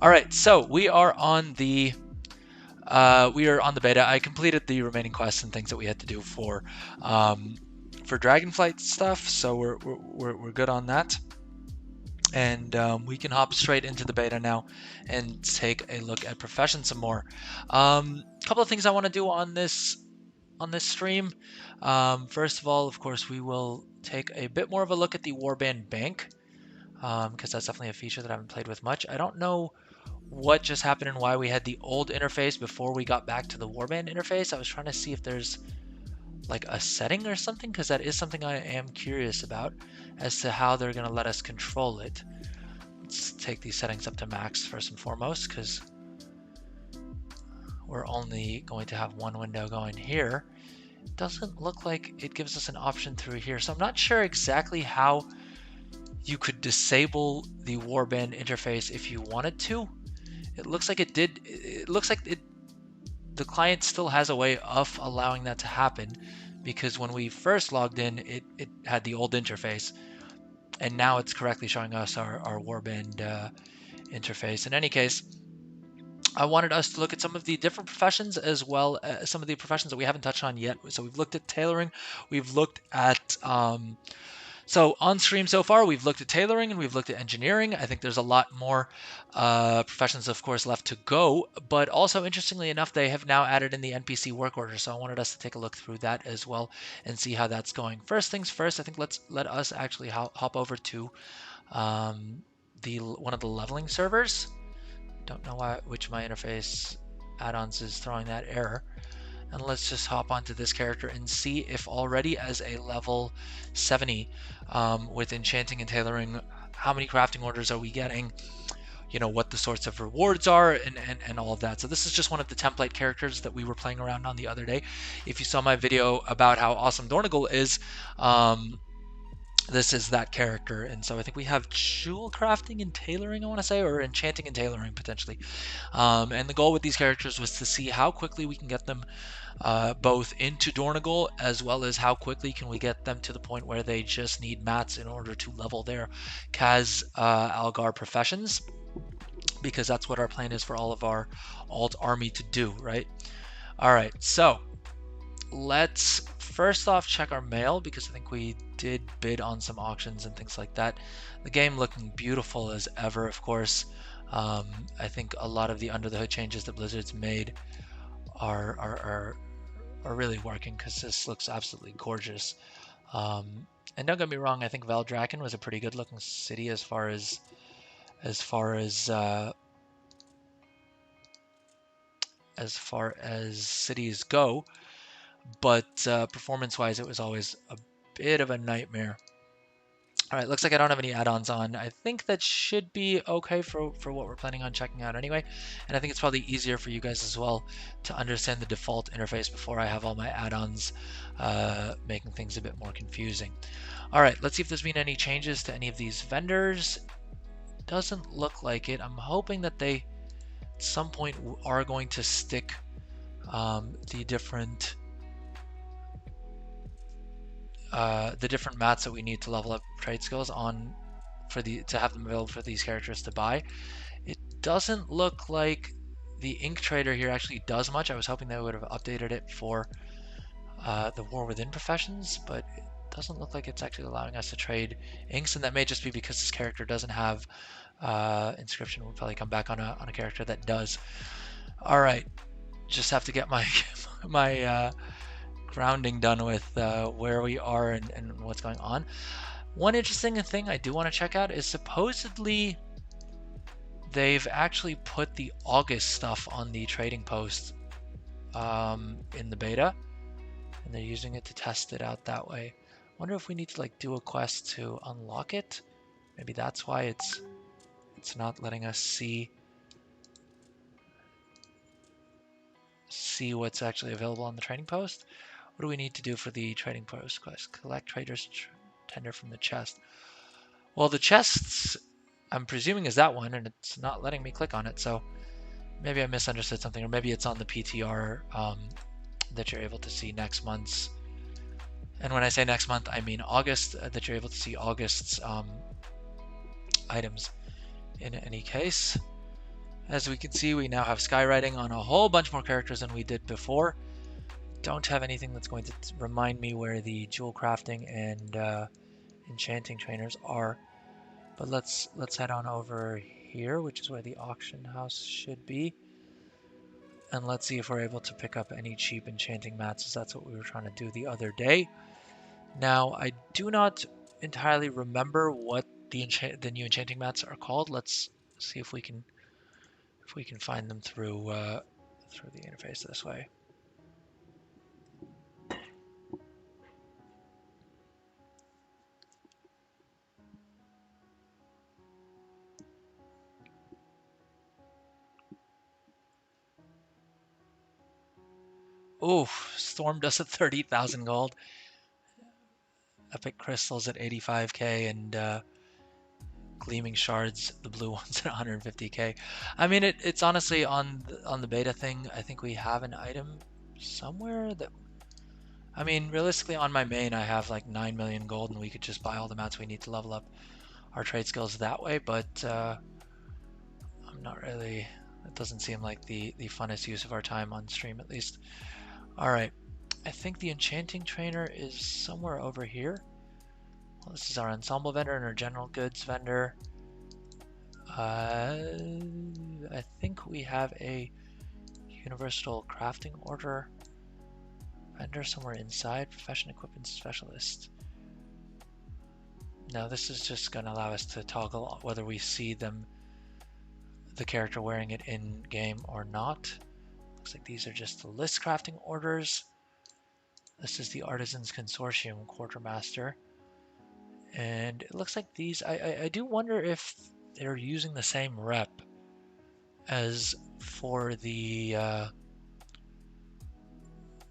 All right, so we are on the beta. I completed the remaining quests and things that we had to do for Dragonflight stuff, so we're good on that. And we can hop straight into the beta now and take a look at Profession some more. A couple of things I want to do on this stream. First of all, of course, we will take a bit more of a look at the Warband Bank, because that's definitely a feature that I haven't played with much. I don't know what just happened and why we had the old interface before we got back to the Warband interface. I was trying to see if there's like a setting or something, because that is something I am curious about as to how they're going to let us control it. Let's take these settings up to max first and foremost, because we're only going to have one window going here. It doesn't look like it gives us an option through here, so I'm not sure exactly how you could disable the Warband interface if you wanted to. It looks like it did. It looks like the client still has a way of allowing that to happen, because when we first logged in, it had the old interface, and now it's correctly showing us our Warband interface. In any case, I wanted us to look at some of the different professions, as well as some of the professions that we haven't touched on yet. So we've looked at tailoring, we've looked at so on stream so far, we've looked at tailoring and we've looked at engineering. I think there's a lot more professions, of course, left to go. But also, interestingly enough, they have now added in the NPC work order. So I wanted us to take a look through that as well and see how that's going. First things first, I think let us actually hop over to one of the leveling servers. Don't know which my interface add-ons is throwing that error. And let's just hop onto this character and see if already as a level 70 with enchanting and tailoring, how many crafting orders are we getting, what the sorts of rewards are, and all of that. So this is just one of the template characters that we were playing around on the other day. If you saw my video about how awesome Dornigal is, this is that character. And so I think we have jewel crafting and tailoring, I want to say, or enchanting and tailoring potentially. And the goal with these characters was to see how quickly we can get them both into Dornigal, as well as how quickly can we get them to the point where they just need mats in order to level their Kaz Algar professions, because that's what our plan is for all of our alt army to do, right? All right, so let's first off check our mail, because I think we did bid on some auctions and things like that. The game looking beautiful as ever, of course. I think a lot of the under the hood changes that Blizzard's made are really working, because this looks absolutely gorgeous. And don't get me wrong, I think Valdrakken was a pretty good looking city as far as cities go, but performance wise it was always a bit of a nightmare. All right, looks like I don't have any add-ons on. I think that should be okay for what we're planning on checking out anyway. And I think it's probably easier for you guys as well to understand the default interface before I have all my add-ons, making things a bit more confusing. All right, let's see if there's been any changes to any of these vendors. Doesn't look like it. I'm hoping that they at some point are going to stick the different mats that we need to level up trade skills on to have them available for these characters to buy. It doesn't look like the ink trader here actually does much. I was hoping they would have updated it for the War Within professions, but it doesn't look like it's actually allowing us to trade inks, and that may just be because this character doesn't have inscription. We'll probably come back on a character that does. All right, just have to get my grounding done with where we are and what's going on. One interesting thing I do want to check out is supposedly they've actually put the August stuff on the trading post in the beta, and they're using it to test it out that way. Wonder if we need to like do a quest to unlock it. Maybe that's why it's not letting us see what's actually available on the trading post. What do we need to do for the trading post quest? Collect traders tender from the chest. Well, the chests, I'm presuming, is that one, and it's not letting me click on it, so maybe I misunderstood something, or maybe it's on the PTR that you're able to see next month's. And when I say next month, I mean August, that you're able to see August's items. In any case, As we can see, we now have skywriting on a whole bunch more characters than we did before. Don't have anything that's going to remind me where the jewel crafting and enchanting trainers are. But let's head on over here, which is where the auction house should be. And let's see if we're able to pick up any cheap enchanting mats, as that's what we were trying to do the other day. Now, I do not entirely remember what the new enchanting mats are called. Let's see if we can find them through the interface this way. Oof, Storm Dust at 30,000 gold. Epic Crystals at 85k, and Gleaming Shards, the blue ones, at 150k. I mean, it's honestly on the beta thing. I think we have an item somewhere that. I mean, realistically, on my main, I have like 9 million gold, and we could just buy all the mats we need to level up our trade skills that way. But I'm not really. That doesn't seem like the funnest use of our time on stream, at least. All right. I think the enchanting trainer is somewhere over here. Well, this is our ensemble vendor and our general goods vendor. I think we have a universal crafting order vendor somewhere inside. Profession equipment specialist. Now this is just going to allow us to toggle whether we see the character wearing it in game or not. Looks like these are just the list crafting orders. This is the Artisans Consortium Quartermaster. And it looks like these, I do wonder if they're using the same rep as for the,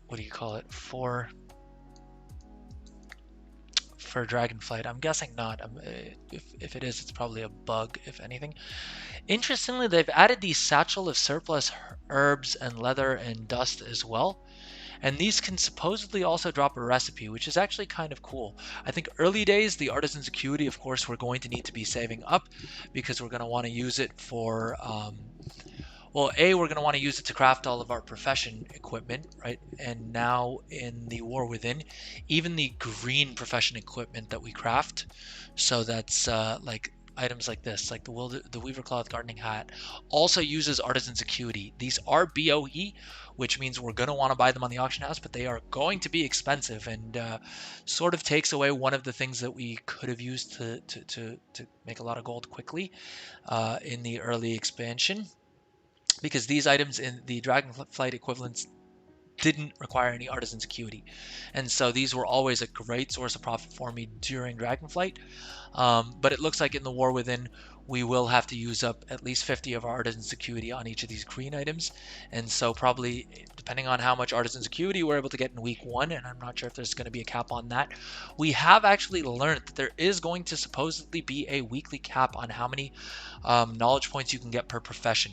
what do you call it, for Dragonflight. I'm guessing not. If it is, it's probably a bug, if anything. Interestingly, they've added the Satchel of Surplus Herbs and Leather and Dust as well. And these can supposedly also drop a recipe, which is actually kind of cool. I think early days, the Artisan's Acuity, of course, we're going to need to be saving up because we're going to want to use it for, well, we're going to want to use it to craft all of our profession equipment, right? And now in the War Within, even the green profession equipment that we craft, so that's like items like this, like the Weaver Cloth Gardening Hat, also uses Artisan's Acuity. These are BOE, which means we're going to want to buy them on the auction house, but they are going to be expensive, and sort of takes away one of the things that we could have used to make a lot of gold quickly in the early expansion, because these items in the Dragonflight equivalents didn't require any Artisan's Acuity. And so these were always a great source of profit for me during Dragonflight. But it looks like in the War Within, we will have to use up at least 50 of our Artisan's Acuity on each of these green items. And so probably, depending on how much Artisan's Acuity we're able to get in week 1, and I'm not sure if there's going to be a cap on that, we have actually learned that there is going to supposedly be a weekly cap on how many knowledge points you can get per profession.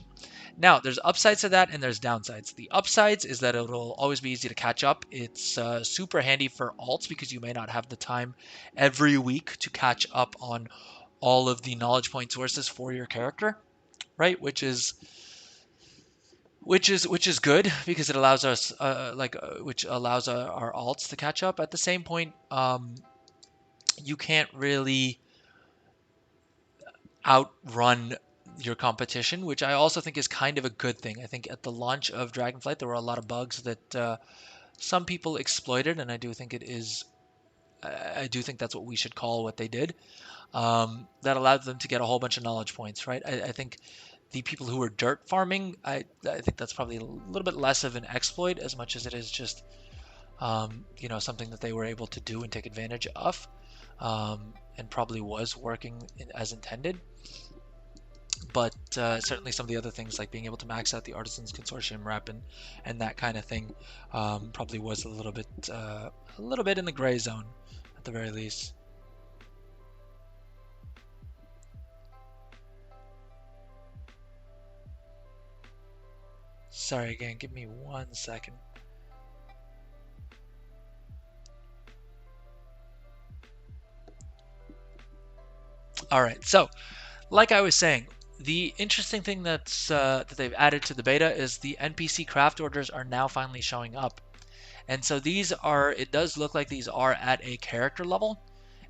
Now, there's upsides to that and there's downsides. The upsides is that it'll always be easy to catch up. It's super handy for alts because you may not have the time every week to catch up on all of the knowledge point sources for your character, right? Which is good because it allows us which allows our alts to catch up. At the same point, you can't really outrun your competition, which I also think is kind of a good thing. I think at the launch of Dragonflight, there were a lot of bugs that some people exploited, and I do think that's what we should call what they did. That allowed them to get a whole bunch of knowledge points, right? I think the people who were dirt farming, I think that's probably a little bit less of an exploit as much as it is just something that they were able to do and take advantage of, and probably was working as intended. But certainly some of the other things, like being able to max out the Artisans Consortium rep and that kind of thing, probably was a little bit in the gray zone at the very least. Sorry again, give me 1 second. All right, so like I was saying, The interesting thing that they've added to the beta is the NPC craft orders are now finally showing up. And so these are, it does look like these are at a character level.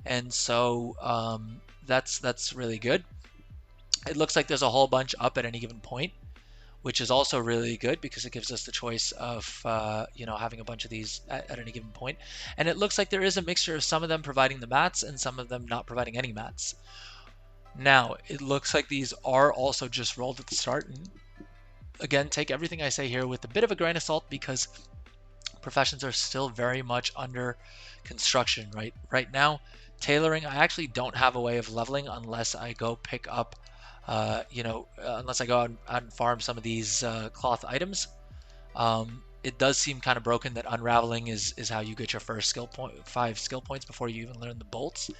And so that's really good. It looks like there's a whole bunch up at any given point, which is also really good because it gives us the choice of having a bunch of these at any given point. And it looks like there is a mixture of some of them providing the mats and some of them not providing any mats. Now, it looks like these are also just rolled at the start. And again, take everything I say here with a bit of a grain of salt because professions are still very much under construction right now. Tailoring, I actually don't have a way of leveling unless I go pick up, unless I go out and farm some of these cloth items. It does seem kind of broken that unraveling is how you get your first skill point, 5 skill points before you even learn the bolts.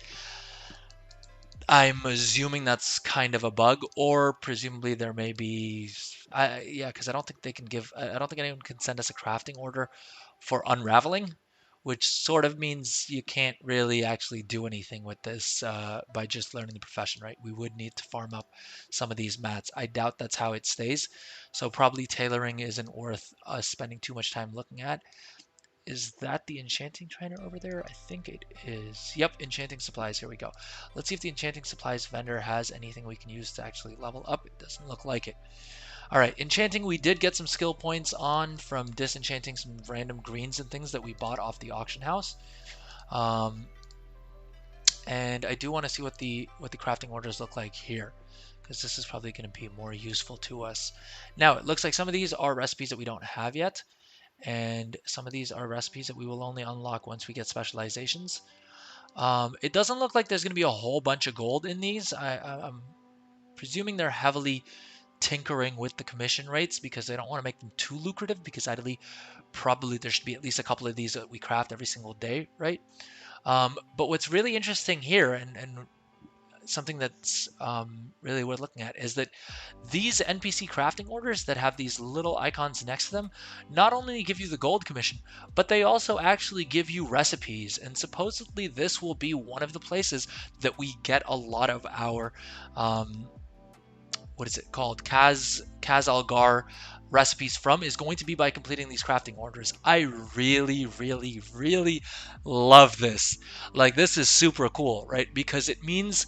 I'm assuming that's kind of a bug, or presumably there may be, yeah, because I don't think they can give, I don't think anyone can send us a crafting order for unraveling, which sort of means you can't really actually do anything with this by just learning the profession, right? We would need to farm up some of these mats. I doubt that's how it stays, so probably tailoring isn't worth us spending too much time looking at. Is that the enchanting trainer over there? I think it is. Yep, enchanting supplies. Here we go. Let's see if the enchanting supplies vendor has anything we can use to actually level up. It doesn't look like it. All right, enchanting, we did get some skill points on from disenchanting some random greens and things that we bought off the auction house. And I do want to see what the crafting orders look like here, because this is probably going to be more useful to us. Now, it looks like some of these are recipes that we don't have yet. And some of these are recipes that we will only unlock once we get specializations. It doesn't look like there's going to be a whole bunch of gold in these. I'm presuming they're heavily tinkering with the commission rates because they don't want to make them too lucrative, because ideally probably there should be at least a couple of these that we craft every single day, right? But what's really interesting here, and something that's really worth looking at, is that these NPC crafting orders that have these little icons next to them not only give you the gold commission, but they also actually give you recipes. And supposedly this will be one of the places that we get a lot of our, what is it called? Kaz Algar recipes from, is going to be by completing these crafting orders. I really, really, really love this. Like, this is super cool, right? Because it means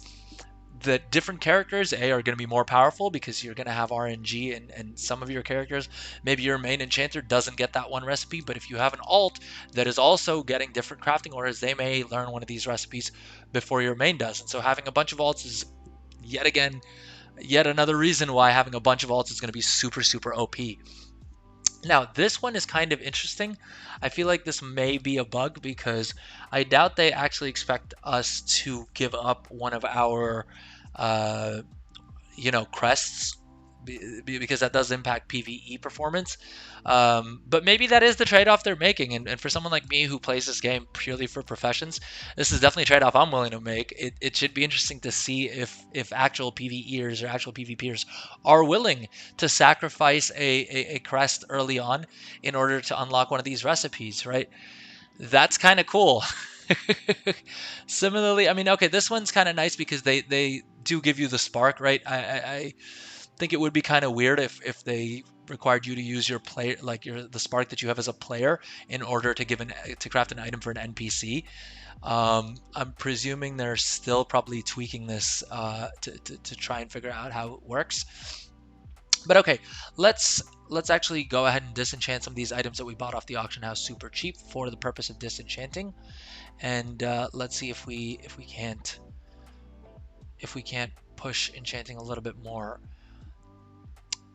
that different characters are going to be more powerful because you're going to have RNG, and some of your characters, maybe your main enchanter doesn't get that one recipe, but if you have an alt that is also getting different crafting orders, they may learn one of these recipes before your main does. And so having a bunch of alts is yet another reason why having a bunch of alts is going to be super, super OP. Now, this one is kind of interesting. I feel like this may be a bug because I doubt they actually expect us to give up one of our, crests, because that does impact PvE performance. But maybe that is the trade-off they're making. And for someone like me who plays this game purely for professions, this is definitely a trade-off I'm willing to make. It should be interesting to see if actual PvEers or actual PvPers are willing to sacrifice a crest early on in order to unlock one of these recipes, right? That's kind of cool. Similarly, I mean, okay, this one's kind of nice because they do give you the spark, right? I think it would be kind of weird if they required you to use your player, like the spark that you have as a player, in order to to craft an item for an NPC. I'm presuming they're still probably tweaking this to try and figure out how it works. But okay, let's actually go ahead and disenchant some of these items that we bought off the auction house super cheap for the purpose of disenchanting, and let's see if we can't push enchanting a little bit more.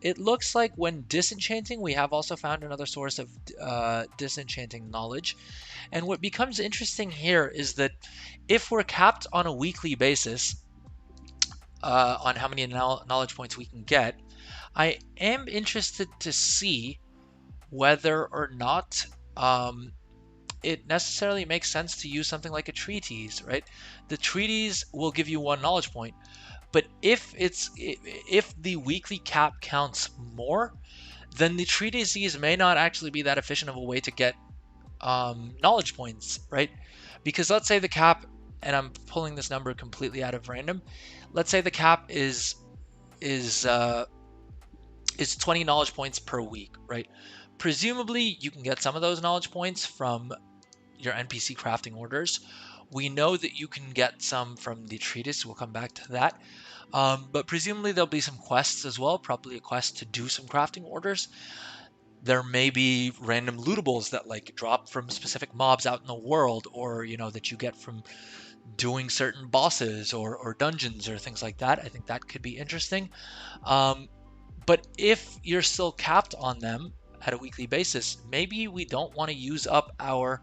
It looks like when disenchanting, we have also found another source of disenchanting knowledge. And what becomes interesting here is that if we're capped on a weekly basis on how many knowledge points we can get, I am interested to see whether or not it necessarily makes sense to use something like a treatise, right? The treatise will give you 1 knowledge point, but if the weekly cap counts more, then the treatises may not actually be that efficient of a way to get knowledge points, right? Because let's say the cap, and I'm pulling this number completely out of random, let's say the cap is is 20 knowledge points per week, right? Presumably, you can get some of those knowledge points from your NPC crafting orders. We know that you can get some from the treatise. We'll come back to that. But presumably there'll be some quests as well, probably a quest to do some crafting orders. There may be random lootables that like drop from specific mobs out in the world, or that you get from doing certain bosses or dungeons or things like that. I think that could be interesting. Um, but if you're still capped on them at a weekly basis, maybe we don't want to use up uh,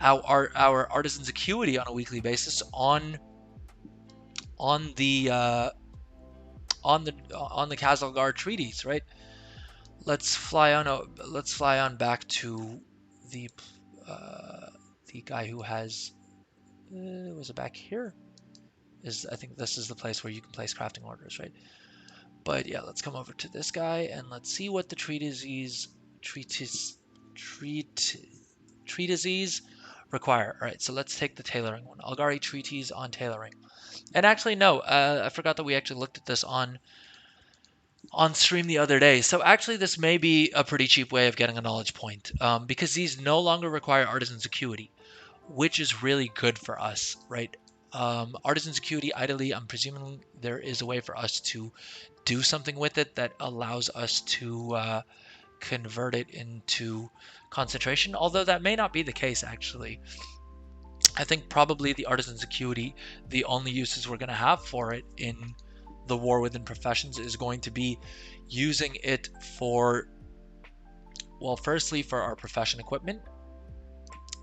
our artisan's acuity on a weekly basis on the uh, on the Kazalgar treaties, right? Let's fly on back to the uh, the guy who has was it back here? I think this is the place where you can place crafting orders, right? But yeah, let's come over to this guy and let's see what the treatise treat treatises require. All right, so let's take the tailoring one. Algari treatise on tailoring. And actually, no, I forgot that we actually looked at this on stream the other day. So actually, this may be a pretty cheap way of getting a knowledge point, because these no longer require artisan's acuity, which is really good for us, right? Artisan's acuity, ideally, I'm presuming there is a way for us to do something with it that allows us to convert it into concentration, although that may not be the case, actually. I think probably the artisan's acuity, the only uses we're going to have for it in the War Within Professions is going to be using it for, well, firstly, for our profession equipment.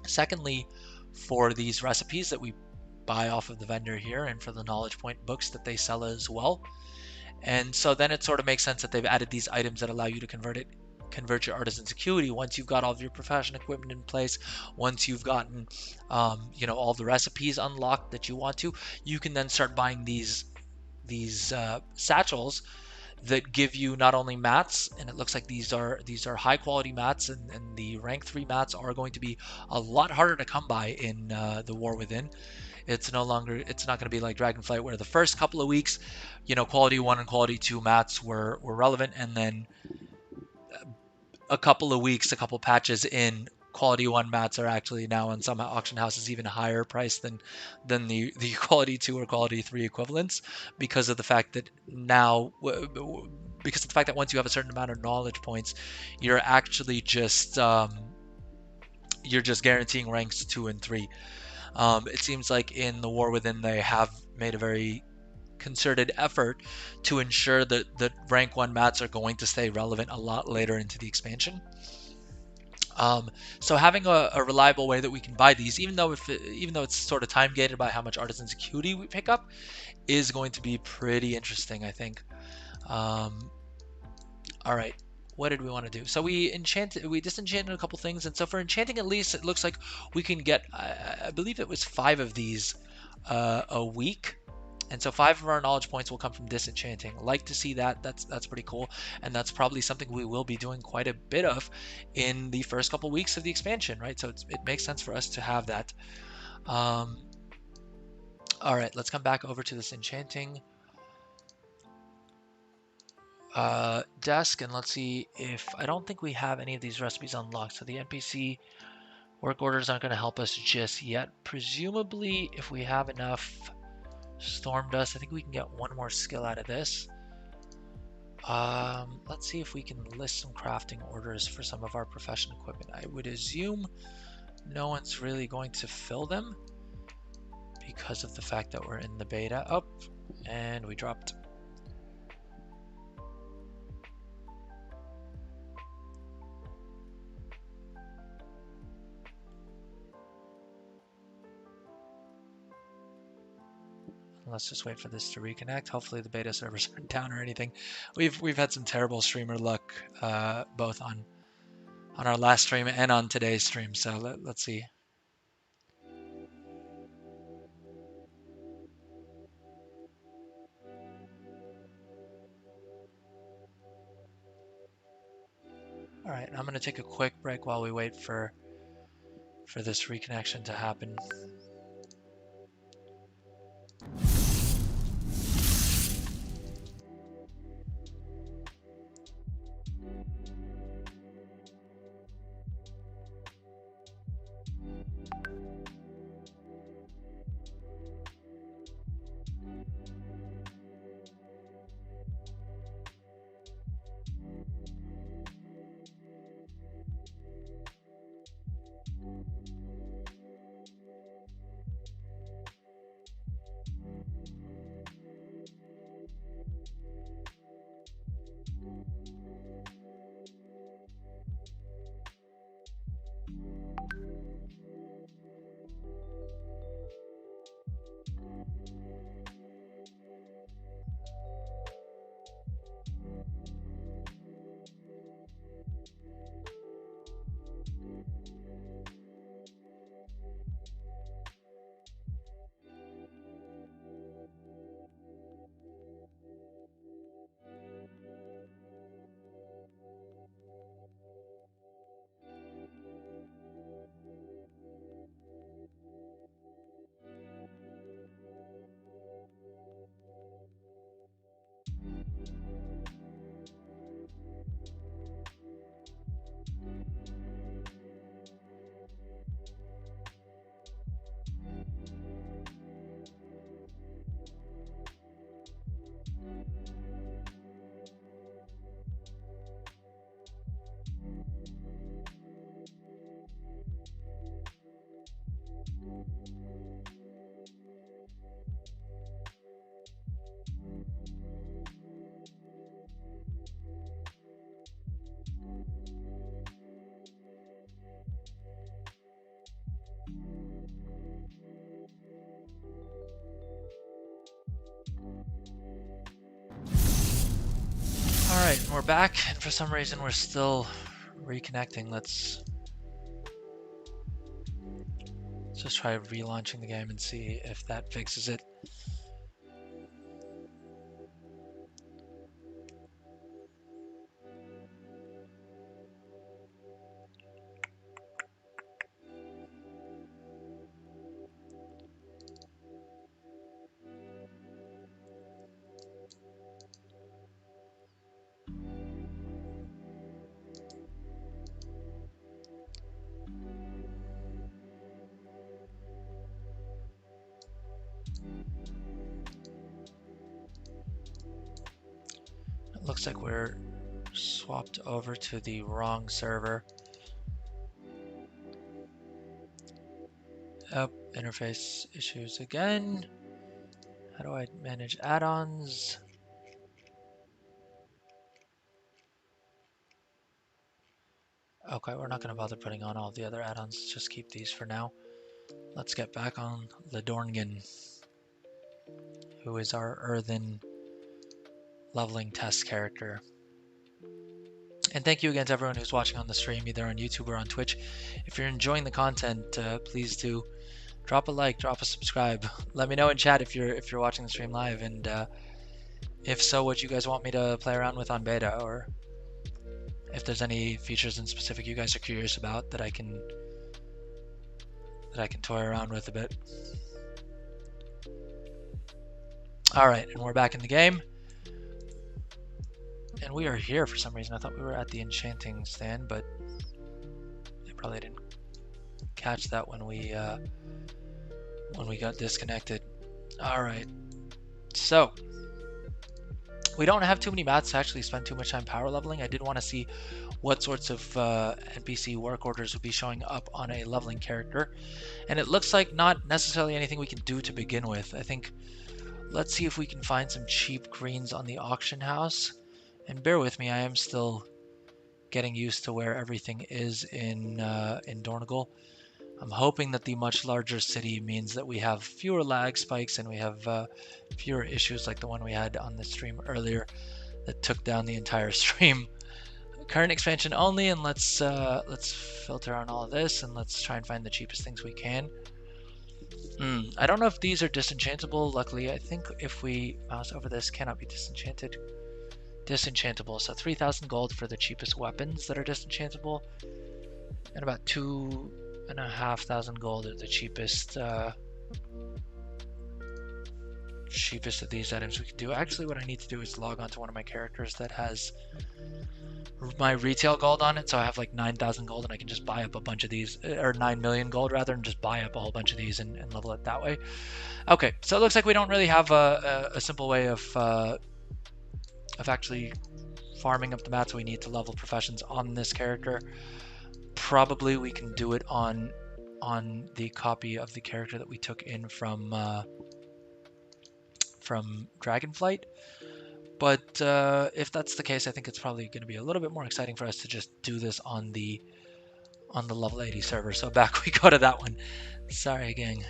Secondly, for these recipes that we buy off of the vendor here, and for the knowledge point books that they sell as well. And so then it sort of makes sense that they've added these items that allow you to convert your artisan's acuity once you've got all of your profession equipment in place, once you've gotten all the recipes unlocked that you want to. You can then start buying these satchels that give you not only mats, and it looks like these are high quality mats, and the rank 3 mats are going to be a lot harder to come by in the War Within. It's not going to be like Dragonflight, where the first couple of weeks, quality 1 and quality 2 mats were relevant, and then a couple patches in, quality 1 mats are actually now in some auction houses even higher price than the quality 2 or quality 3 equivalents, because of the fact that once you have a certain amount of knowledge points, you're actually just guaranteeing ranks 2 and 3. It seems like in the War Within they have made a very concerted effort to ensure that rank 1 mats are going to stay relevant a lot later into the expansion. So having a reliable way that we can buy these, even though it's sort of time gated by how much artisan's acuity we pick up, is going to be pretty interesting, I think. All right, what did we want to do? So we disenchanted a couple things, and so for enchanting, at least it looks like we can get, I believe it was 5 of these a week. And so 5 of our knowledge points will come from disenchanting. Like to see that. That's pretty cool. And that's probably something we will be doing quite a bit of in the first couple weeks of the expansion, right? So it makes sense for us to have that. All right, let's come back over to this enchanting desk, and let's see if, I don't think we have any of these recipes unlocked. So the NPC work orders aren't going to help us just yet. Presumably, if we have enough Storm Dust, I think we can get 1 more skill out of this. Let's see if we can list some crafting orders for some of our profession equipment. I would assume no one's really going to fill them because of the fact that we're in the beta. Oh, and we dropped. Let's just wait for this to reconnect. Hopefully the beta servers aren't down or anything. We've had some terrible streamer luck, both on our last stream and on today's stream. So let's see. All right, I'm gonna take a quick break while we wait for this reconnection to happen. Alright, we're back, and for some reason we're still reconnecting. Let's just try relaunching the game and see if that fixes it. It looks like we're swapped over to the wrong server. Oh, interface issues again. How do I manage add-ons? Okay, we're not going to bother putting on all the other add-ons. Let's just keep these for now. Let's get back on Ledorngan, who is our earthen leveling test character. And thank you again to everyone who's watching on the stream, either on YouTube or on Twitch. If you're enjoying the content, please do drop a like, drop a subscribe. Let me know in chat if you're watching the stream live, and if so, what you guys want me to play around with on beta, or if there's any features in specific you guys are curious about that I can toy around with a bit. All right, and we're back in the game. And we are here for some reason. I thought we were at the enchanting stand, but I probably didn't catch that when we got disconnected. All right, so we don't have too many mats to actually spend too much time power leveling. I did want to see what sorts of NPC work orders would be showing up on a leveling character, and it looks like not necessarily anything we can do to begin with. I think let's see if we can find some cheap greens on the auction house. And bear with me, I am still getting used to where everything is in Dornagal. I'm hoping that the much larger city means that we have fewer lag spikes and we have fewer issues like the one we had on the stream earlier that took down the entire stream. Current expansion only, and let's filter on all of this and let's try and find the cheapest things we can. I don't know if these are disenchantable. Luckily, I think if we mouse over this, cannot be disenchanted. Disenchantable, so 3,000 gold for the cheapest weapons that are disenchantable, and about 2,500 gold are the cheapest cheapest of these items we can do. Actually, what I need to do is log on to one of my characters that has my retail gold on it, so I have like 9,000 gold and I can just buy up a bunch of these, or 9 million gold rather, and just buy up a whole bunch of these and level it that way. Okay, so it looks like we don't really have a simple way of actually farming up the mats we need to level professions on this character. Probably we can do it on the copy of the character that we took in from Dragonflight. But if that's the case, I think it's probably going to be a little bit more exciting for us to just do this on the level 80 server. So back we go to that one. Sorry, gang.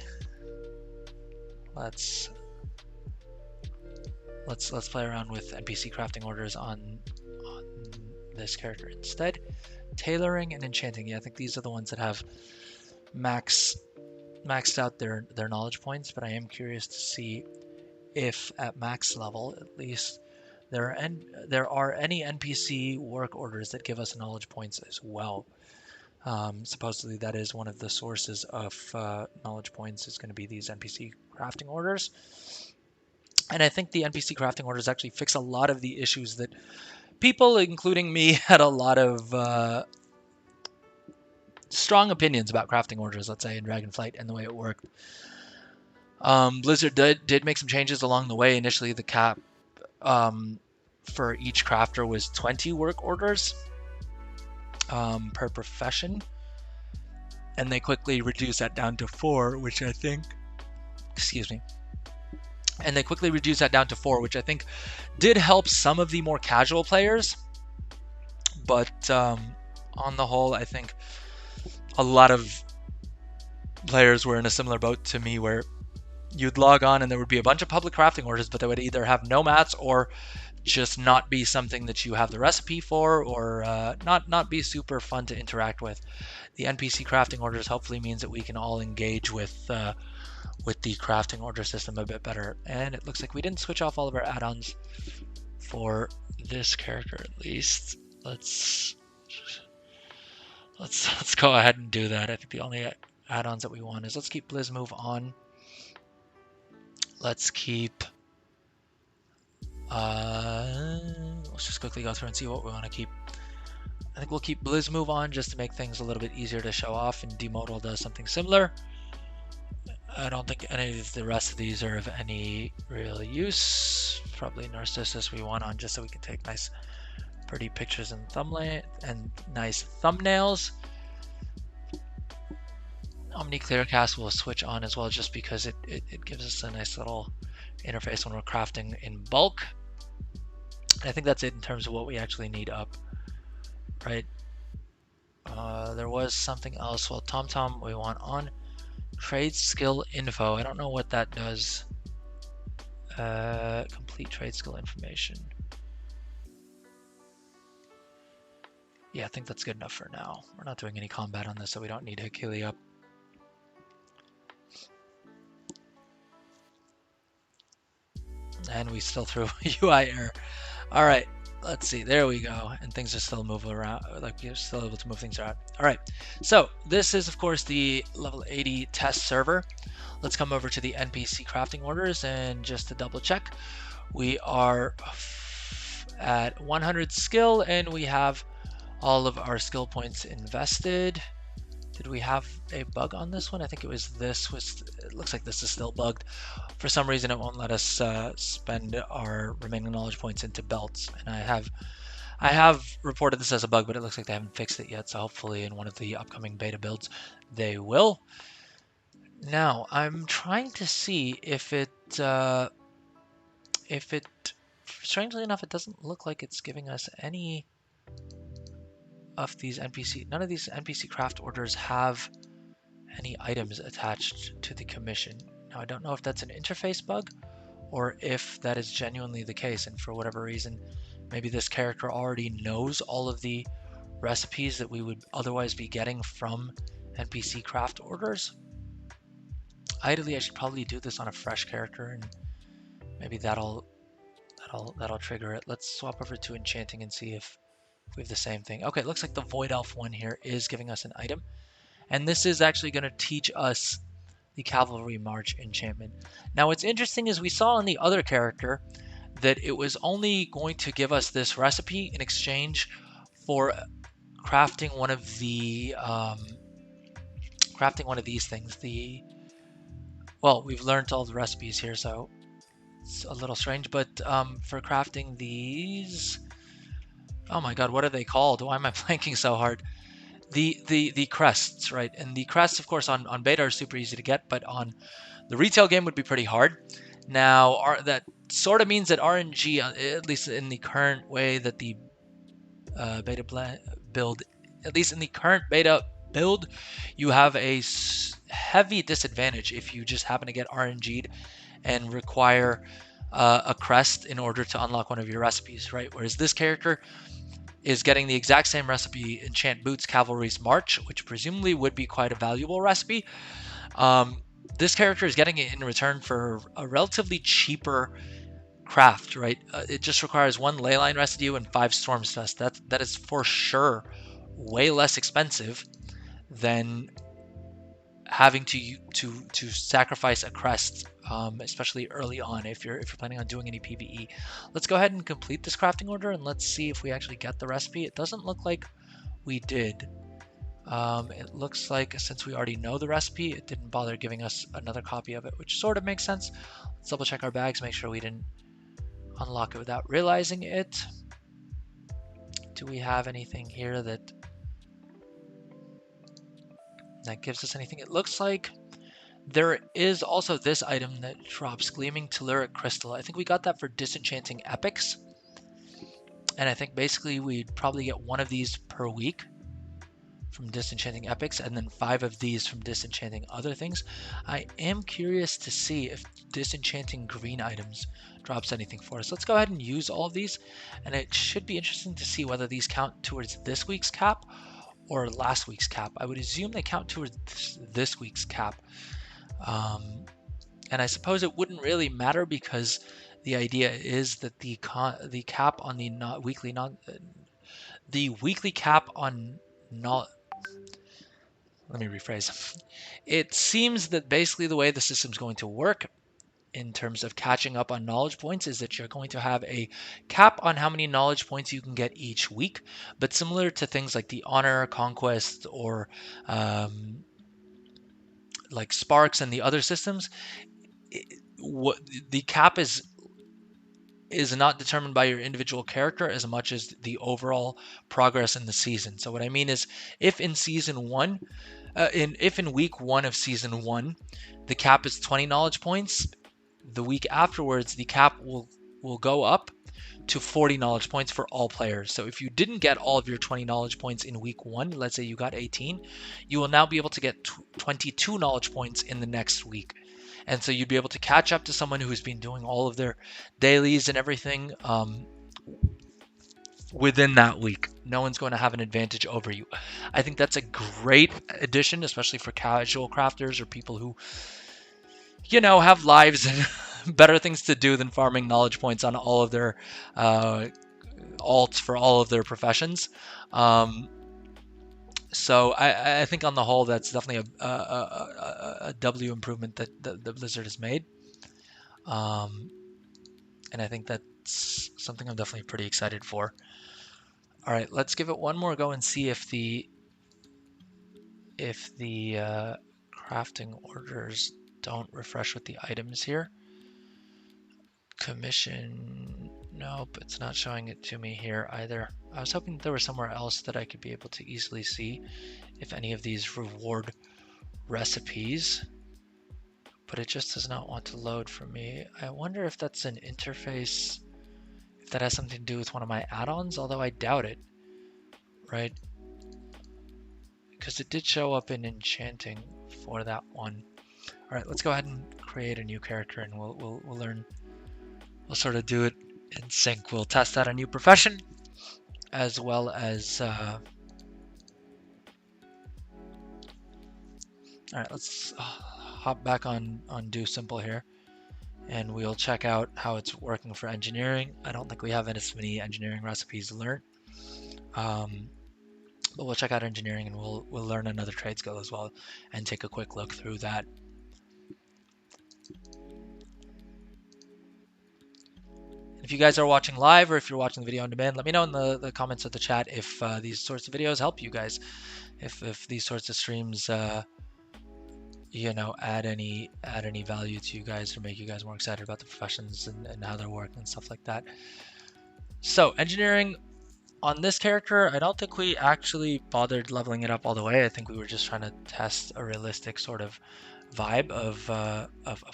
Let's play around with NPC crafting orders on this character instead. Tailoring and enchanting. Yeah, I think these are the ones that have maxed out their knowledge points, but I am curious to see if at max level at least there are any NPC work orders that give us knowledge points as well. Supposedly that is one of the sources of knowledge points, is going to be these NPC crafting orders. And I think the NPC crafting orders actually fix a lot of the issues that people, including me, had a lot of strong opinions about crafting orders, let's say, in Dragonflight and the way it worked. Blizzard did make some changes along the way. Initially, the cap for each crafter was 20 work orders per profession. And they quickly reduced that down to 4, which I think... Excuse me. And they quickly reduced that down to 4, which I think did help some of the more casual players. But on the whole, I think a lot of players were in a similar boat to me, where you'd log on and there would be a bunch of public crafting orders, but they would either have no mats or just not be something that you have the recipe for, or not be super fun to interact with. The NPC crafting orders hopefully means that we can all engage with the crafting order system a bit better. And it looks like we didn't switch off all of our add-ons for this character, at least. Let's go ahead and do that. I think the only add-ons that we want is, let's keep Blizz Move on. Let's keep let's just quickly go through and see what we want to keep. I think we'll keep Blizz Move on just to make things a little bit easier to show off, and Demodal does something similar. I don't think any of the rest of these are of any real use. Probably Narcissus we want on just so we can take nice pretty pictures and thumbnail and nice thumbnails. Omni Clearcast will switch on as well, just because it gives us a nice little interface when we're crafting in bulk. I think that's it in terms of what we actually need up, right? There was something else. Well, TomTom we want on. Trade skill info. I don't know what that does. Complete trade skill information. Yeah, I think that's good enough for now. We're not doing any combat on this, so we don't need Hakili up. And we still threw UI error. All right, let's see. There we go. And things are still moving around. Like, you're still able to move things around. All right. So this is, of course, the level 80 test server. Let's come over to the NPC crafting orders, and just to double check, we are at 100 skill, and we have all of our skill points invested. Did we have a bug on this one? I think it was this. It looks like this is still bugged. For some reason, it won't let us spend our remaining knowledge points into belts. And I have reported this as a bug, but it looks like they haven't fixed it yet. So hopefully in one of the upcoming beta builds, they will. Now, I'm trying to see if it, strangely enough, it doesn't look like it's giving us any of these NPC, none of these NPC craft orders have any items attached to the commission. Now, I don't know if that's an interface bug or if that is genuinely the case, and for whatever reason, maybe this character already knows all of the recipes that we would otherwise be getting from NPC craft orders. Ideally, I should probably do this on a fresh character, and maybe that'll trigger it. Let's swap over to enchanting and see if we have the same thing. Okay, it looks like the Void Elf one here is giving us an item. And this is actually going to teach us the Cavalry March enchantment. Now, what's interesting is we saw in the other character that it was only going to give us this recipe in exchange for crafting one of the these things. Well, we've learned all the recipes here, so it's a little strange. But for crafting these, oh my god, what are they called? Why am I blanking so hard? The crests, right? And the crests, of course, on beta are super easy to get, but on the retail game would be pretty hard. Now, that sort of means that RNG, at least in the current way that the beta build, at least in the current beta build, you have a heavy disadvantage if you just happen to get RNG'd and require a crest in order to unlock one of your recipes, right? Whereas this character is getting the exact same recipe, Enchant Boots Cavalry's March, which presumably would be quite a valuable recipe. This character is getting it in return for a relatively cheaper craft, right? It just requires 1 Leyline Residue and 5 Storm's Dust. That is for sure way less expensive than having to sacrifice a crest, especially early on if you're planning on doing any PvE. Let's go ahead and complete this crafting order, and let's see if we actually get the recipe. It doesn't look like we did. It looks like since we already know the recipe, it didn't bother giving us another copy of it, which sort of makes sense. Let's double check our bags, make sure we didn't unlock it without realizing it. Do we have anything here that gives us anything? It looks like there is also this item that drops Gleaming Telluric Crystal. I think we got that for disenchanting epics. And I think basically we'd probably get one of these per week from disenchanting epics, and then 5 of these from disenchanting other things. I am curious to see if disenchanting green items drops anything for us. Let's go ahead and use all of these, and it should be interesting to see whether these count towards this week's cap or last week's cap. I would assume they count towards this week's cap. And I suppose it wouldn't really matter because the idea is that the cap on the weekly cap on not let me rephrase. It seems that basically the way the system's going to work in terms of catching up on knowledge points is that you're going to have a cap on how many knowledge points you can get each week, but similar to things like the honor, conquest, or like sparks and the other systems, what the cap is not determined by your individual character as much as the overall progress in the season. So what I mean is, if in season one, if in week 1 of season 1, the cap is 20 knowledge points, the week afterwards the cap will go up to 40 knowledge points for all players. So if you didn't get all of your 20 knowledge points in week 1, let's say you got 18, you will now be able to get 22 knowledge points in the next week. And so you'd be able to catch up to someone who's been doing all of their dailies and everything within that week. No one's going to have an advantage over you. I think that's a great addition, especially for casual crafters or people who, have lives and better things to do than farming knowledge points on all of their alts for all of their professions. So I think on the whole, that's definitely a W improvement that the Blizzard has made. And I think that's something I'm definitely pretty excited for. All right, let's give it one more go and see if the crafting orders don't refresh with the items here. Commission, nope, it's not showing it to me here either. I was hoping there was somewhere else that I could be able to easily see if any of these reward recipes, but it just does not want to load for me. I wonder if that's an interface, if that has something to do with one of my add-ons, although I doubt it, right? Because it did show up in enchanting for that one. All right, let's go ahead and create a new character, and we'll learn. We'll sort of do it in sync. We'll test out a new profession, as well as all right, let's hop back on do simple here, and we'll check out how it's working for engineering. I don't think we have as many engineering recipes to learn, but we'll check out engineering, and we'll learn another trade skill as well and take a quick look through that. If you guys are watching live, or if you're watching the video on demand, let me know in the comments of the chat if these sorts of videos help you guys, if these sorts of streams add any value to you guys or make you guys more excited about the professions and how they're working and stuff like that. So engineering on this character, I don't think we actually bothered leveling it up all the way. I think we were just trying to test a realistic sort of vibe of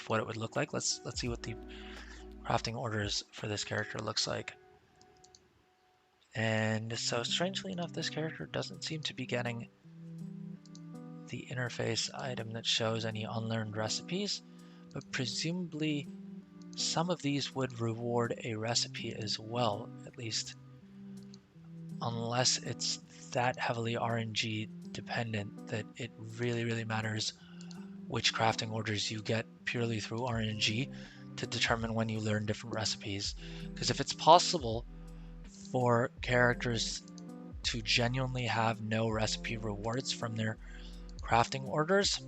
what it would look like. Let's see what the crafting orders for this character looks like. And so strangely enough, this character doesn't seem to be getting the interface item that shows any unlearned recipes, but presumably some of these would reward a recipe as well, at least, unless it's that heavily RNG dependent that it really matters which crafting orders you get purely through RNG to determine when you learn different recipes. Because if it's possible for characters to genuinely have no recipe rewards from their crafting orders,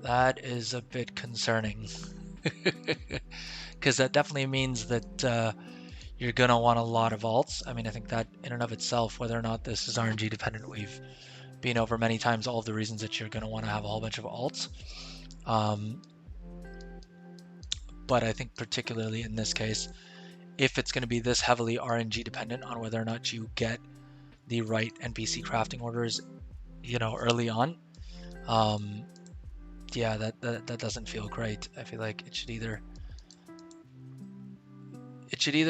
that is a bit concerning. Because that definitely means that you're going to want a lot of alts. I mean, I think that in and of itself, whether or not this is RNG dependent, we've been over many times all of the reasons that you're going to want to have a whole bunch of alts. But I think particularly in this case, if it's going to be this heavily RNG dependent on whether or not you get the right NPC crafting orders, early on, yeah, that doesn't feel great. I feel like it should either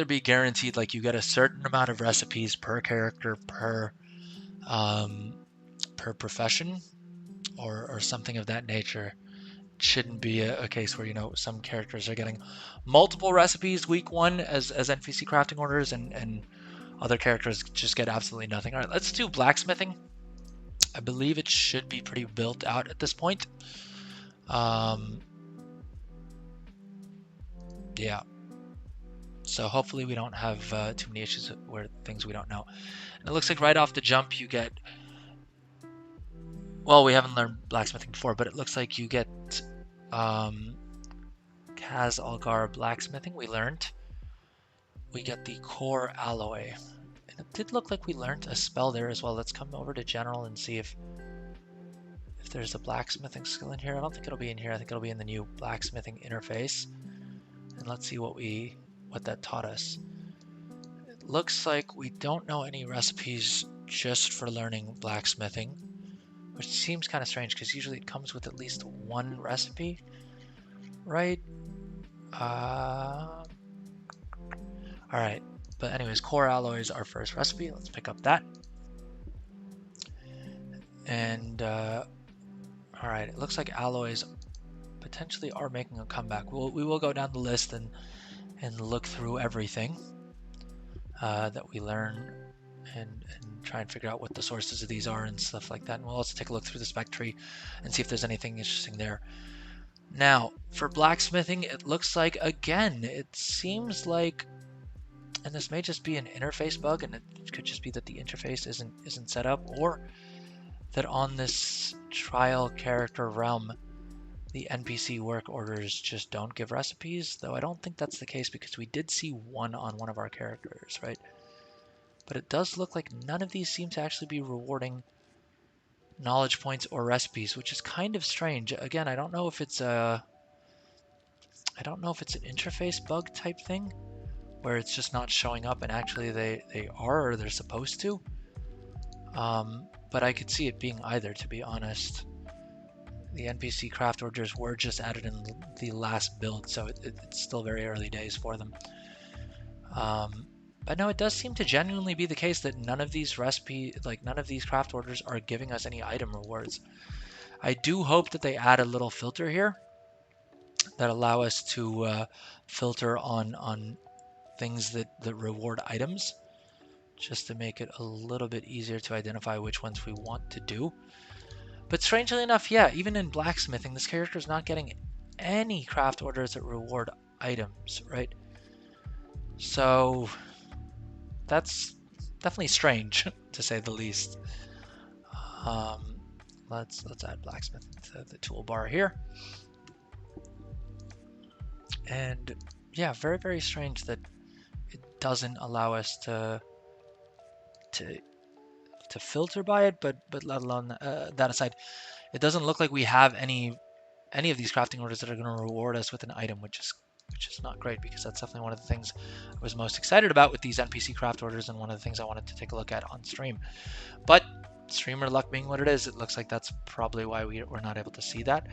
be guaranteed, like you get a certain amount of recipes per character per per profession or something of that nature. Shouldn't be a case where, you know, some characters are getting multiple recipes week one as NPC crafting orders, and other characters just get absolutely nothing. All right, let's do blacksmithing. I believe it should be pretty built out at this point. Yeah. So hopefully we don't have too many issues where things we don't know. And it looks like right off the jump you get, well, we haven't learned blacksmithing before, but it looks like you get Kaz Algar blacksmithing. We learned. We get the core alloy. And it did look like we learned a spell there as well. Let's come over to general and see if there's a blacksmithing skill in here. I don't think it'll be in here. I think it'll be in the new blacksmithing interface. And let's see what that taught us. It looks like we don't know any recipes just for learning blacksmithing, which seems kind of strange because usually it comes with at least one recipe, right? All right, but anyways, core alloy is our first recipe. Let's pick up that. And all right, it looks like alloys potentially are making a comeback. We will go down the list and look through everything that we learn and try and figure out what the sources of these are and stuff like that. And we'll also take a look through the spec tree and see if there's anything interesting there. Now, for blacksmithing, it looks like, again, it seems like, and this may just be an interface bug, and it could just be that the interface isn't set up, or that on this trial character realm, the NPC work orders just don't give recipes, though I don't think that's the case because we did see one on one of our characters, right? But it does look like none of these seem to actually be rewarding knowledge points or recipes, which is kind of strange. Again, I don't know if it's an interface bug type thing where it's just not showing up and actually they are, or they're supposed to. But I could see it being either, to be honest. The NPC craft orders were just added in the last build, so it's still very early days for them. But no, it does seem to genuinely be the case that none of these craft orders are giving us any item rewards. I do hope that they add a little filter here that allow us to filter on things that reward items, just to make it a little bit easier to identify which ones we want to do. But strangely enough, yeah, even in blacksmithing, this character is not getting any craft orders that reward items, right? So that's definitely strange, to say the least. Let's add blacksmith to the toolbar here. And yeah, very, very strange that it doesn't allow us to filter by it, but let alone that aside, it doesn't look like we have any of these crafting orders that are going to reward us with an item, which is not great, because that's definitely one of the things I was most excited about with these NPC craft orders, and one of the things I wanted to take a look at on stream. But streamer luck being what it is, it looks like that's probably why we're not able to see that.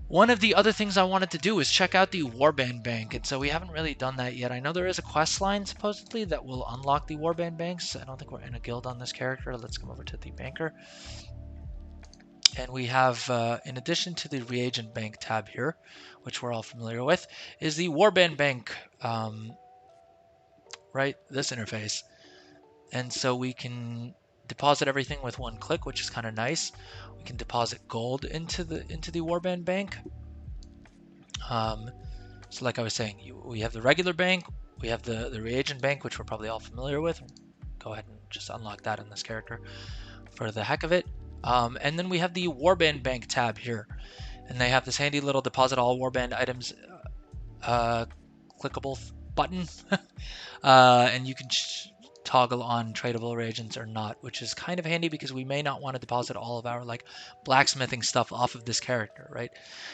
One of the other things I wanted to do is check out the warband bank, and so we haven't really done that yet. I know there is a quest line supposedly that will unlock the warband banks. I don't think we're in a guild on this character. Let's come over to the banker. And we have, in addition to the reagent bank tab here, which we're all familiar with, is the warband bank, right? This interface. And so we can deposit everything with one click, which is kind of nice. We can deposit gold into the warband bank. So like I was saying, we have the regular bank, we have the reagent bank, which we're probably all familiar with. Go ahead and just unlock that in this character for the heck of it. And then we have the warband bank tab here, and they have this handy little deposit all warband items clickable button, and you can toggle on tradable reagents or not, which is kind of handy because we may not want to deposit all of our blacksmithing stuff off of this character, right?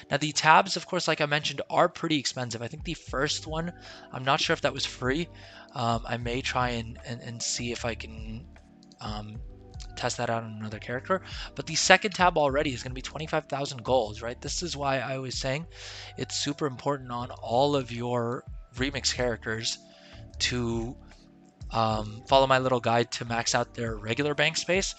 Now the tabs, of course, like I mentioned, are pretty expensive. I think the first one, I'm not sure if that was free. I may try and see if I can test that out on another character. But the second tab already is going to be 25,000 gold, right? This is why I was saying it's super important on all of your remix characters to follow my little guide to max out their regular bank space,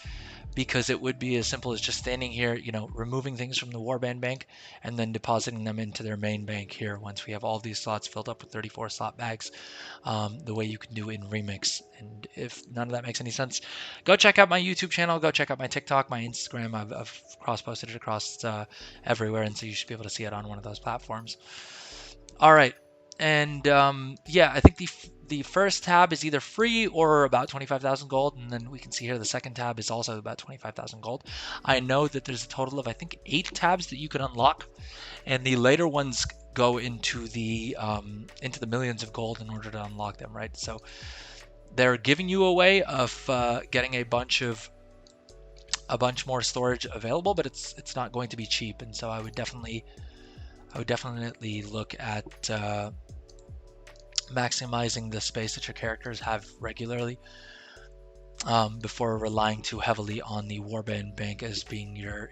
because it would be as simple as just standing here, you know, removing things from the warband bank and then depositing them into their main bank here once we have all these slots filled up with 34 slot bags, the way you can do in Remix. And if none of that makes any sense, go check out my YouTube channel, go check out my TikTok, my Instagram. I've cross-posted it across everywhere, and so you should be able to see it on one of those platforms. All right. And yeah, I think the first tab is either free or about 25,000 gold, and then we can see here the second tab is also about 25,000 gold. I know that there's a total of, I think, 8 tabs that you can unlock, and the later ones go into the millions of gold in order to unlock them, right? So they're giving you a way of getting a bunch more storage available, but it's not going to be cheap, and so I would definitely look at maximizing the space that your characters have regularly before relying too heavily on the warband bank as being your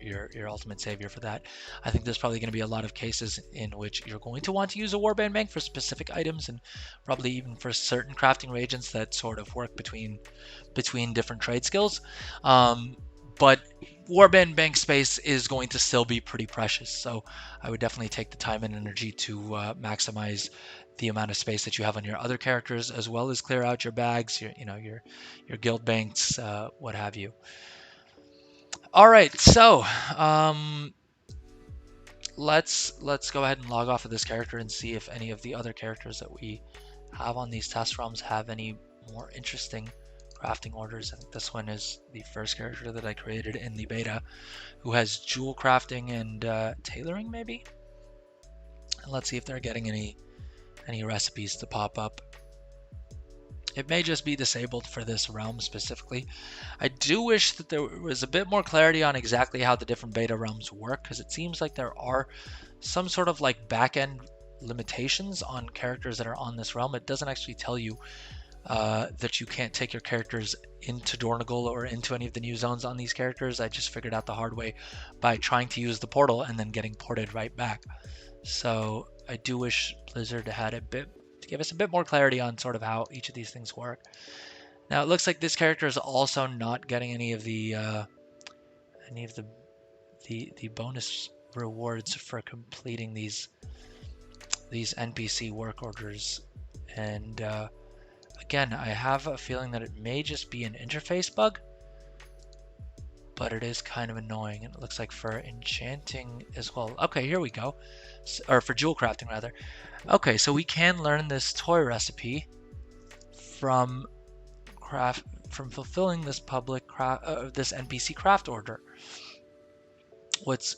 ultimate savior for that. I think there's probably going to be a lot of cases in which you're going to want to use a warband bank for specific items, and probably even for certain crafting reagents that sort of work between different trade skills. But warband bank space is going to still be pretty precious, so I would definitely take the time and energy to maximize the amount of space that you have on your other characters, as well as clear out your bags, your guild banks, what have you. All right, so let's go ahead and log off of this character and see if any of the other characters that we have on these test realms have any more interesting crafting orders. I think this one is the first character that I created in the beta, who has jewel crafting and tailoring maybe. And let's see if they're getting any recipes to pop up. It may just be disabled for this realm specifically. I do wish that there was a bit more clarity on exactly how the different beta realms work, because it seems like there are some sort of like back-end limitations on characters that are on this realm. It doesn't actually tell you that you can't take your characters into Dornigal or into any of the new zones on these characters. I just figured out the hard way by trying to use the portal and then getting ported right back. So I do wish Blizzard had to give us a bit more clarity on sort of how each of these things work. Now it looks like this character is also not getting any of the bonus rewards for completing these NPC work orders, and again, I have a feeling that it may just be an interface bug, but it is kind of annoying. And it looks like for enchanting as well. Okay, here we go. Or for jewel crafting rather. Okay, so we can learn this toy recipe from fulfilling this this NPC craft order. What's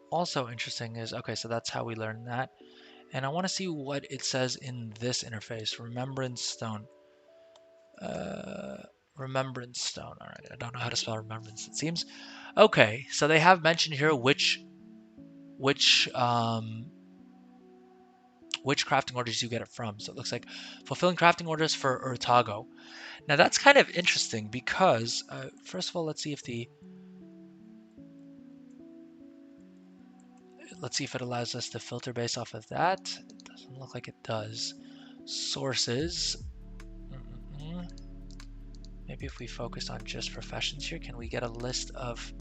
also interesting is, okay, so that's how we learn that. And I want to see what it says in this interface. Remembrance stone. Remembrance stone. All right, I don't know how to spell remembrance, it seems. Okay, so they have mentioned here which crafting orders you get it from. So it looks like fulfilling crafting orders for Urtago. Now that's kind of interesting because, first of all, let's see if it allows us to filter based off of that. It doesn't look like it does. Sources. Maybe if we focus on just professions here, can we get a list of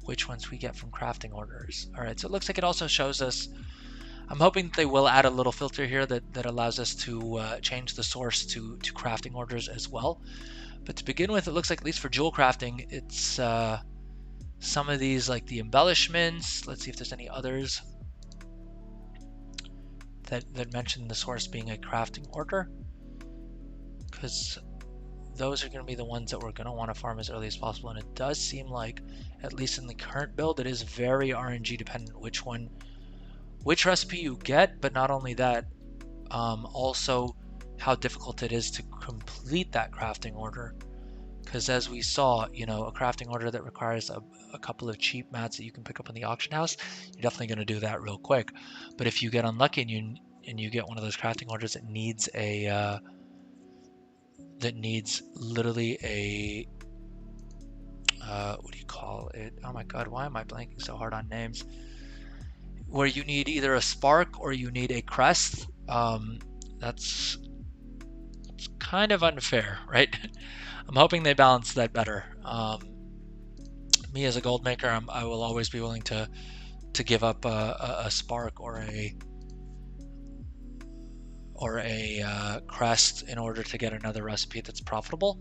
which ones we get from crafting orders? All right, so it looks like it also shows us, I'm hoping they will add a little filter here that allows us to change the source to crafting orders as well. But to begin with, it looks like, at least for jewel crafting, it's some of these, like the embellishments. Let's see if there's any others that mention the source being a crafting order, because those are going to be the ones that we're going to want to farm as early as possible. And it does seem like, at least in the current build, it is very RNG dependent which recipe you get, but not only that, also how difficult it is to complete that crafting order. Because as we saw, you know, a crafting order that requires a couple of cheap mats that you can pick up in the auction house, you're definitely going to do that real quick. But if you get unlucky and you get one of those crafting orders that needs literally a what do you call it? Oh my god, why am I blanking so hard on names? Where you need either a spark or you need a crest, that's kind of unfair, right? I'm hoping they balance that better. Me as a gold maker, I will always be willing to give up a spark or a crest in order to get another recipe that's profitable.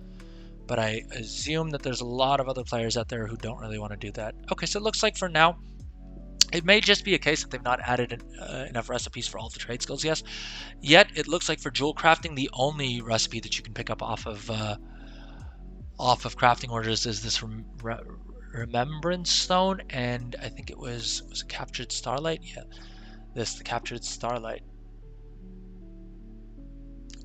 But I assume that there's a lot of other players out there who don't really want to do that. Okay, so it looks like for now, it may just be a case that they've not added enough recipes for all the trade skills. Yes, yet it looks like for jewel crafting, the only recipe that you can pick up off of crafting orders is this remembrance stone, and I think it was a captured starlight. Yeah, the captured starlight.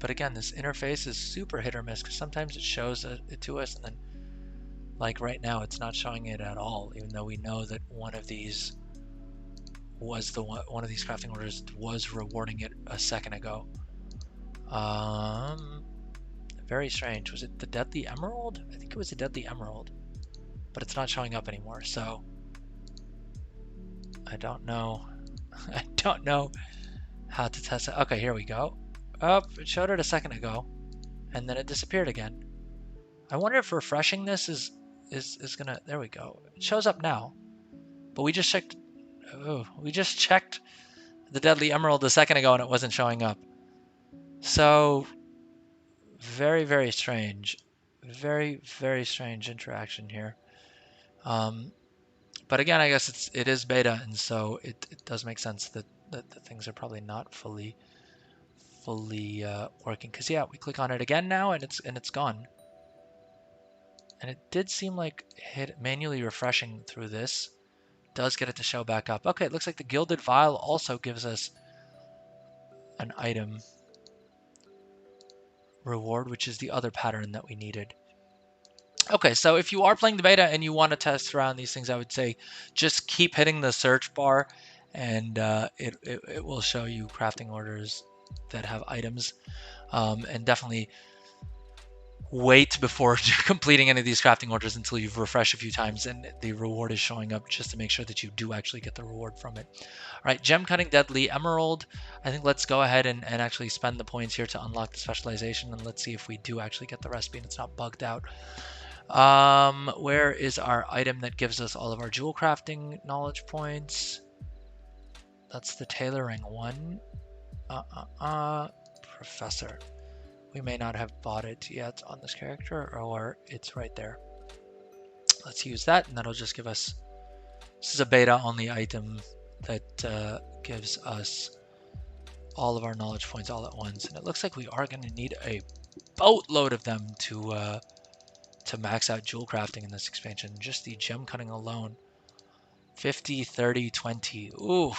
But again, this interface is super hit or miss because sometimes it shows it to us, and then like right now, it's not showing it at all, even though we know that one of these was one of these crafting orders was rewarding it a second ago. Very strange. Was it the Deadly Emerald? I think it was the Deadly Emerald, but it's not showing up anymore. So I don't know. I don't know how to test it. Okay, here we go. Oh, it showed it a second ago, and then it disappeared again. I wonder if refreshing this is gonna. There we go. It shows up now, but we just checked. Oh, we just checked the Deadly Emerald a second ago, and it wasn't showing up. So very, very strange. Very, very strange interaction here. But again, I guess it is beta, and so it does make sense that the things are probably not fully working. Because yeah, we click on it again now, and it's gone. And it did seem like manually refreshing through this does get it to show back up. Okay, it looks like the Gilded Vial also gives us an item reward, which is the other pattern that we needed. Okay, so if you are playing the beta and you want to test around these things, I would say just keep hitting the search bar, and it will show you crafting orders that have items. And definitely wait before completing any of these crafting orders until you've refreshed a few times and the reward is showing up, just to make sure that you do actually get the reward from it. All right, gem cutting Deadly Emerald. I think let's go ahead and actually spend the points here to unlock the specialization, and let's see if we do actually get the recipe and it's not bugged out. Where is our item that gives us all of our jewel crafting knowledge points? That's the tailoring one. Professor. We may not have bought it yet on this character, or it's right there. Let's use that, and that'll just give us... This is a beta-only item that gives us all of our knowledge points all at once. And it looks like we are going to need a boatload of them to max out jewel crafting in this expansion. Just the gem cutting alone. 50, 30, 20. Ooh.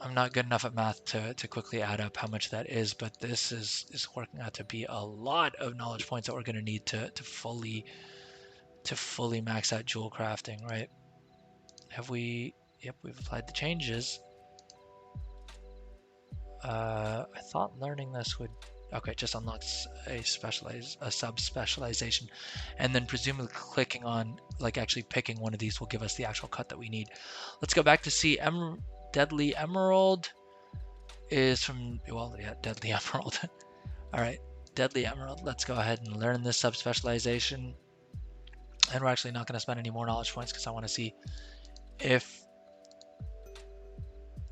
I'm not good enough at math to quickly add up how much that is, but this is working out to be a lot of knowledge points that we're going to need to fully max out jewel crafting, right? Have we? Yep, we've applied the changes. I thought learning this would... Okay, just unlocks a sub-specialization, and then presumably clicking on, like actually picking one of these will give us the actual cut that we need. Let's go back to see Deadly Emerald is from, well, yeah, Deadly Emerald. All right, Deadly Emerald. Let's go ahead and learn this sub-specialization. And we're actually not going to spend any more knowledge points because I want to see if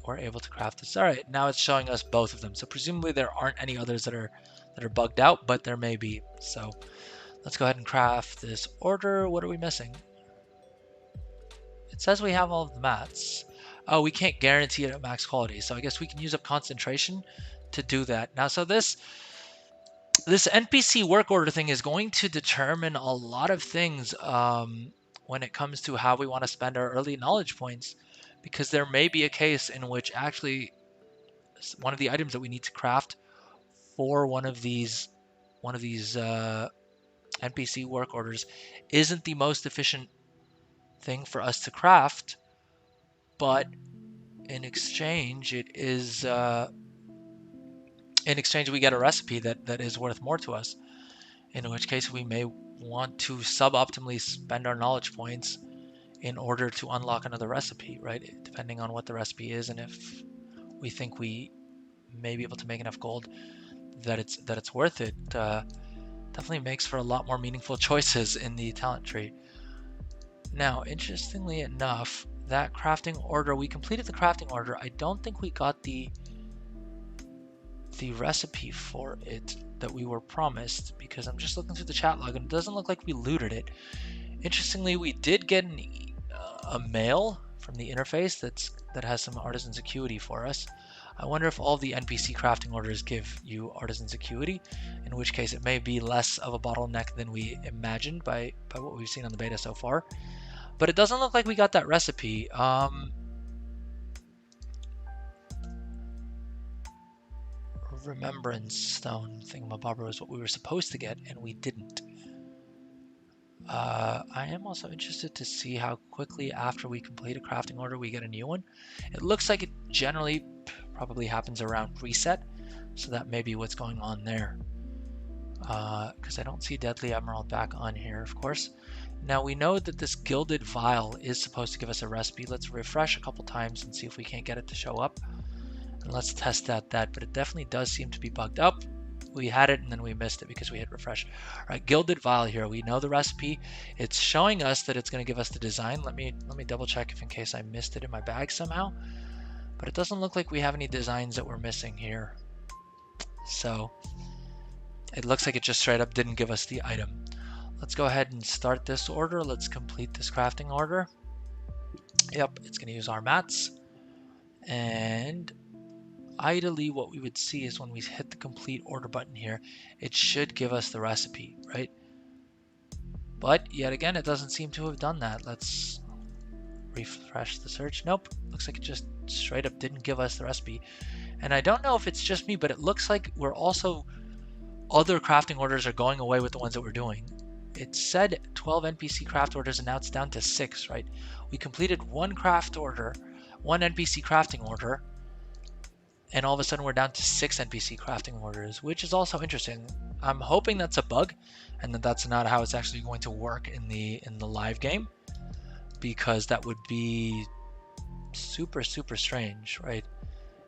we're able to craft this. All right, now it's showing us both of them. So presumably there aren't any others that are bugged out, but there may be. So let's go ahead and craft this order. What are we missing? It says we have all of the mats. Oh, we can't guarantee it at max quality, so I guess we can use up concentration to do that. Now, so this NPC work order thing is going to determine a lot of things when it comes to how we want to spend our early knowledge points, because there may be a case in which actually one of the items that we need to craft for one of these NPC work orders isn't the most efficient thing for us to craft, but in exchange it is in exchange we get a recipe that is worth more to us, in which case we may want to suboptimally spend our knowledge points in order to unlock another recipe, right? Depending on what the recipe is, and if we think we may be able to make enough gold that it's worth it. Definitely makes for a lot more meaningful choices in the talent tree. Now, interestingly enough, that crafting order, we completed the crafting order. I don't think we got the recipe for it that we were promised, because I'm just looking through the chat log and it doesn't look like we looted it. Interestingly, we did get a mail from the interface that has some artisan's acuity for us. I wonder if all the NPC crafting orders give you artisan's acuity, in which case it may be less of a bottleneck than we imagined by what we've seen on the beta so far. But it doesn't look like we got that recipe. Remembrance stone thingamabobber is what we were supposed to get, and we didn't. I am also interested to see how quickly after we complete a crafting order we get a new one. It looks like it generally probably happens around reset, so that may be what's going on there. Because I don't see Deadly Emerald back on here, of course. Now we know that this Gilded Vial is supposed to give us a recipe. Let's refresh a couple times and see if we can't get it to show up. And let's test that, but it definitely does seem to be bugged up. We had it and then we missed it because we hit refresh. All right, Gilded Vial here. We know the recipe. It's showing us that it's going to give us the design. Let me double check if in case I missed it in my bag somehow. But it doesn't look like we have any designs that we're missing here. So it looks like it just straight up didn't give us the item. Let's go ahead and start this order. Let's complete this crafting order. Yep, it's going to use our mats. And ideally what we would see is when we hit the complete order button here, it should give us the recipe, right? But yet again, it doesn't seem to have done that. Let's refresh the search. Nope, looks like it just straight up didn't give us the recipe. And I don't know if it's just me, but it looks like we're also, other crafting orders are going away with the ones that we're doing. It said 12 NPC craft orders and now it's down to 6, right? We completed one craft order, one NPC crafting order, and all of a sudden we're down to 6 NPC crafting orders, which is also interesting. I'm hoping that's a bug and that that's not how it's actually going to work in the live game, because that would be super strange, right?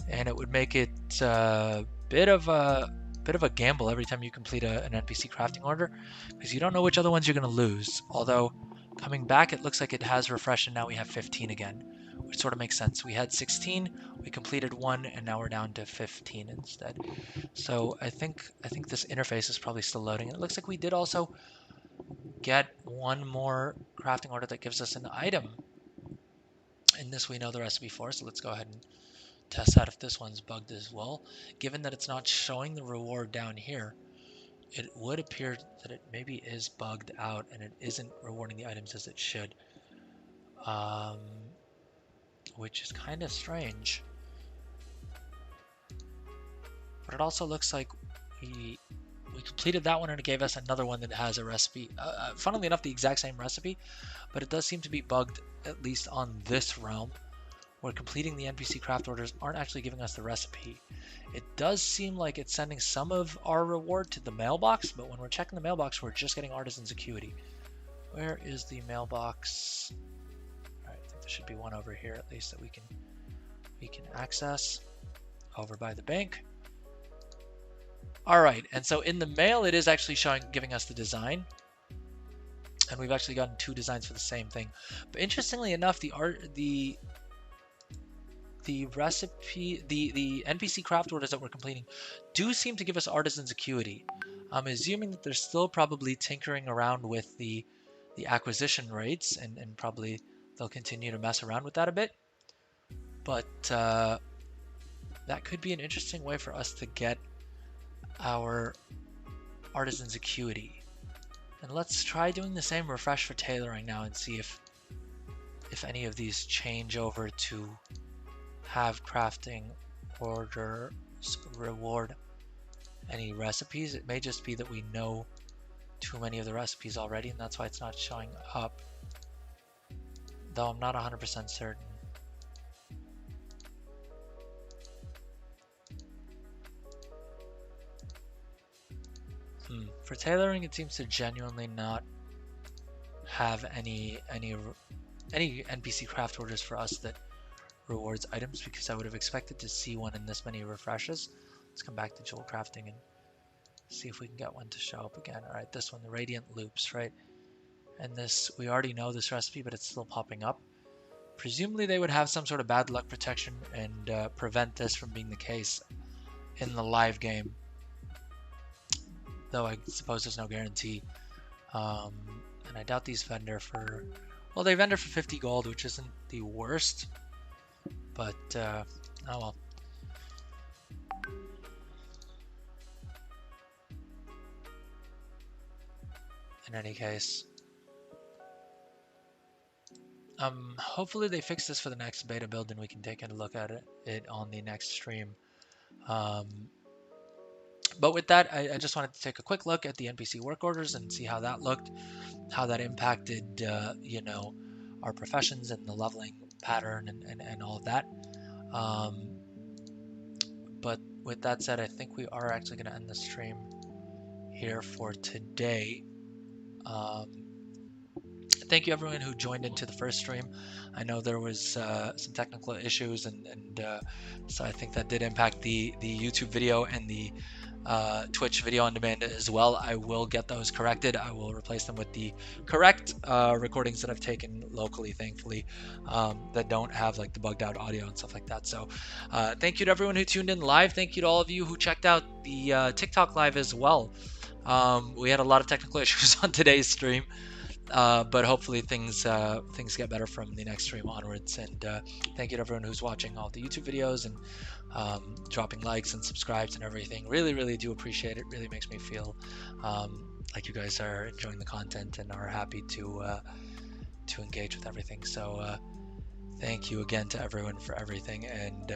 And it would make it a bit of a gamble every time you complete an NPC crafting order, because you don't know which other ones you're going to lose. Although coming back, it looks like it has refreshed and now we have 15 again, which sort of makes sense. We had 16, we completed one, and now we're down to 15 instead. So I think this interface is probably still loading. It looks like we did also get one more crafting order that gives us an item, and this we know the recipe for, so let's go ahead and test out if this one's bugged as well. Given that it's not showing the reward down here, it would appear that it maybe is bugged out and it isn't rewarding the items as it should, which is kind of strange. But it also looks like we completed that one and it gave us another one that has a recipe. Funnily enough, the exact same recipe, but it does seem to be bugged, at least on this realm, where completing the NPC craft orders aren't actually giving us the recipe. It does seem like it's sending some of our reward to the mailbox, but when we're checking the mailbox, we're just getting artisan's acuity. Where is the mailbox? All right, I think there should be one over here at least that we can access, over by the bank. All right, and so in the mail, it is actually giving us the design, and we've actually gotten 2 designs for the same thing. But interestingly enough, the recipe, the NPC craft orders that we're completing do seem to give us artisan's acuity. I'm assuming that they're still probably tinkering around with the acquisition rates, and probably they'll continue to mess around with that a bit. But that could be an interesting way for us to get our artisan's acuity. And let's try doing the same refresh for tailoring now and see if any of these change over to have crafting order reward any recipes. It may just be that we know too many of the recipes already and that's why it's not showing up, though I'm not 100% certain. For tailoring, it seems to genuinely not have any NPC craft orders for us that rewards items because I would have expected to see one in this many refreshes. Let's come back to jewel crafting and see if we can get one to show up again. All right, this one, the radiant loops, right? And this, we already know this recipe, but it's still popping up. Presumably they would have some sort of bad luck protection and prevent this from being the case in the live game. Though I suppose there's no guarantee. And I doubt these vendor for, well, they vendor for 50 gold, which isn't the worst. But, oh well. In any case. Hopefully they fix this for the next beta build and we can take a look at it on the next stream. But with that, I just wanted to take a quick look at the NPC work orders and see how that looked, how that impacted, you know, our professions and the leveling pattern and all of that. But with that said, I think we are actually going to end the stream here for today. Thank you everyone who joined into the first stream. I know there was some technical issues and so I think that did impact the YouTube video and the Twitch video on demand as well. I will get those corrected. I will replace them with the correct recordings that I've taken locally, thankfully, that don't have like the bugged out audio and stuff like that. So thank you to everyone who tuned in live. Thank you to all of you who checked out the TikTok live as well. We had a lot of technical issues on today's stream. But hopefully things get better from the next stream onwards. And thank you to everyone who's watching all the YouTube videos and dropping likes and subscribes and everything. Really do appreciate it. Really makes me feel like you guys are enjoying the content and are happy to engage with everything. So thank you again to everyone for everything, and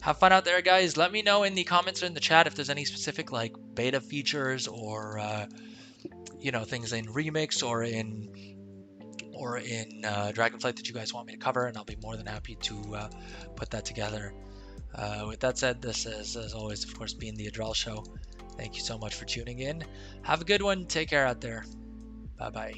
have fun out there, guys. Let me know in the comments or in the chat if there's any specific like beta features or you know, things in Remix or in Dragonflight that you guys want me to cover, and I'll be more than happy to put that together. With that said, this is, as always, of course, being the Adrel Show. Thank you so much for tuning in. Have a good one. Take care out there. Bye-bye.